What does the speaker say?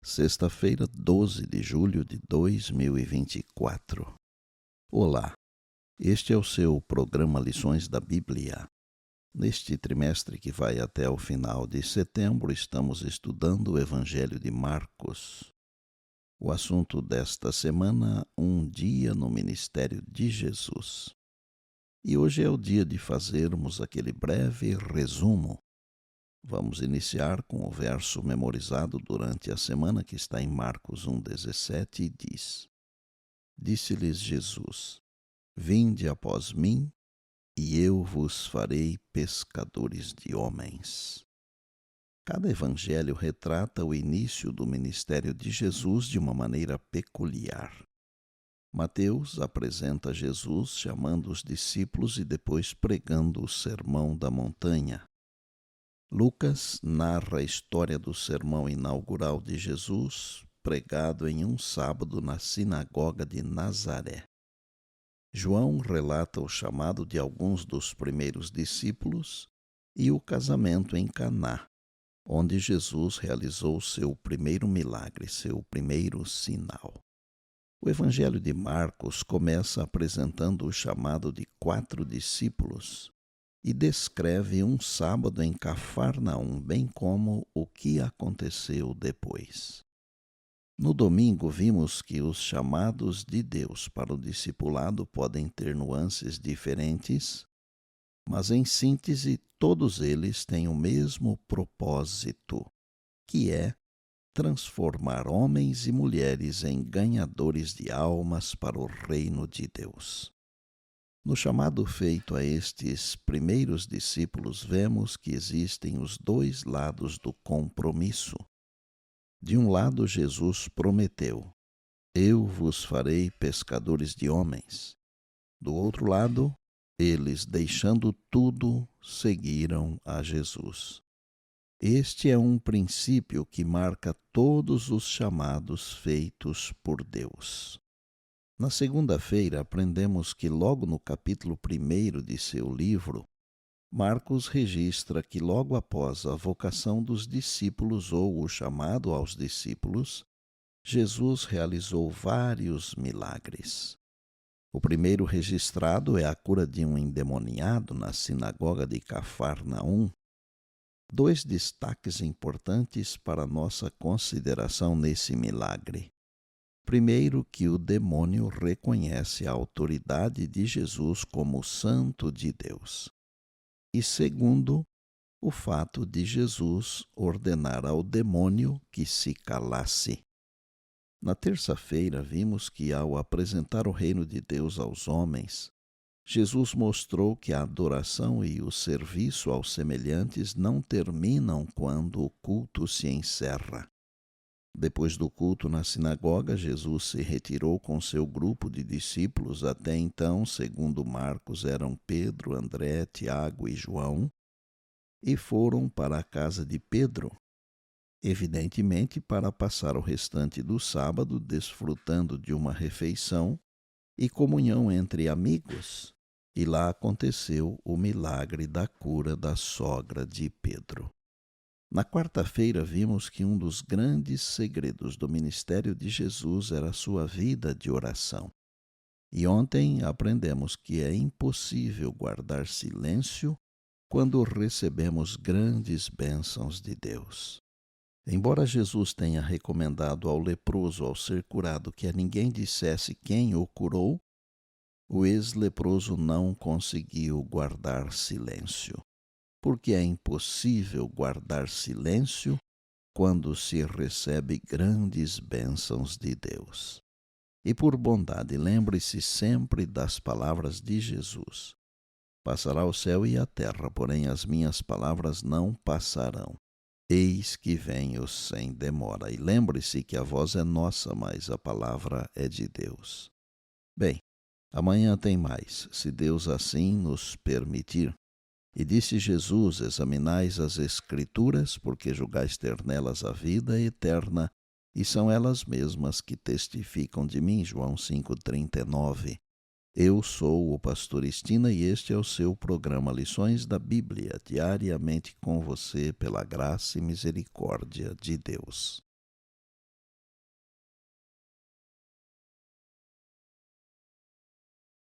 Sexta-feira, 12 de julho de 2024. Olá, este é o seu programa Lições da Bíblia. Neste trimestre que vai até o final de setembro, estamos estudando o Evangelho de Marcos. O assunto desta semana, um dia no ministério de Jesus. E hoje é o dia de fazermos aquele breve resumo. Vamos iniciar com o verso memorizado durante a semana, que está em Marcos 1,17, e diz: Disse-lhes Jesus: Vinde após mim, e eu vos farei pescadores de homens. Cada evangelho retrata o início do ministério de Jesus de uma maneira peculiar. Mateus apresenta Jesus chamando os discípulos e depois pregando o Sermão da Montanha. Lucas narra a história do sermão inaugural de Jesus, pregado em um sábado na sinagoga de Nazaré. João relata o chamado de alguns dos primeiros discípulos e o casamento em Caná, onde Jesus realizou seu primeiro milagre, seu primeiro sinal. O Evangelho de Marcos começa apresentando o chamado de 4 discípulos e descreve um sábado em Cafarnaum, bem como o que aconteceu depois. No domingo, vimos que os chamados de Deus para o discipulado podem ter nuances diferentes, mas, em síntese, todos eles têm o mesmo propósito, que é transformar homens e mulheres em ganhadores de almas para o reino de Deus. No chamado feito a estes primeiros discípulos, vemos que existem os dois lados do compromisso. De um lado, Jesus prometeu: Eu vos farei pescadores de homens. Do outro lado, eles, deixando tudo, seguiram a Jesus. Este é um princípio que marca todos os chamados feitos por Deus. Na segunda-feira, aprendemos que logo no capítulo 1 de seu livro, Marcos registra que logo após a vocação dos discípulos ou o chamado aos discípulos, Jesus realizou vários milagres. O primeiro registrado é a cura de um endemoniado na sinagoga de Cafarnaum. 2 destaques importantes para nossa consideração nesse milagre. Primeiro, que o demônio reconhece a autoridade de Jesus como Santo de Deus. E segundo, o fato de Jesus ordenar ao demônio que se calasse. Na terça-feira, vimos que, ao apresentar o reino de Deus aos homens, Jesus mostrou que a adoração e o serviço aos semelhantes não terminam quando o culto se encerra. Depois do culto na sinagoga, Jesus se retirou com seu grupo de discípulos. Até então, segundo Marcos, eram Pedro, André, Tiago e João, e foram para a casa de Pedro, evidentemente para passar o restante do sábado desfrutando de uma refeição e comunhão entre amigos. E lá aconteceu o milagre da cura da sogra de Pedro. Na quarta-feira, vimos que um dos grandes segredos do ministério de Jesus era a sua vida de oração. E ontem aprendemos que é impossível guardar silêncio quando recebemos grandes bênçãos de Deus. Embora Jesus tenha recomendado ao leproso, ao ser curado, que a ninguém dissesse quem o curou, o ex-leproso não conseguiu guardar silêncio. Porque é impossível guardar silêncio quando se recebe grandes bênçãos de Deus. E por bondade, lembre-se sempre das palavras de Jesus: Passará o céu e a terra, porém as minhas palavras não passarão. Eis que venho sem demora. E lembre-se que a voz é nossa, mas a palavra é de Deus. Bem, amanhã tem mais, se Deus assim nos permitir. E disse Jesus: Examinais as Escrituras, porque julgais ter nelas a vida eterna, e são elas mesmas que testificam de mim. João 5,39. Eu sou o pastor Estina e este é o seu programa Lições da Bíblia, diariamente com você, pela graça e misericórdia de Deus.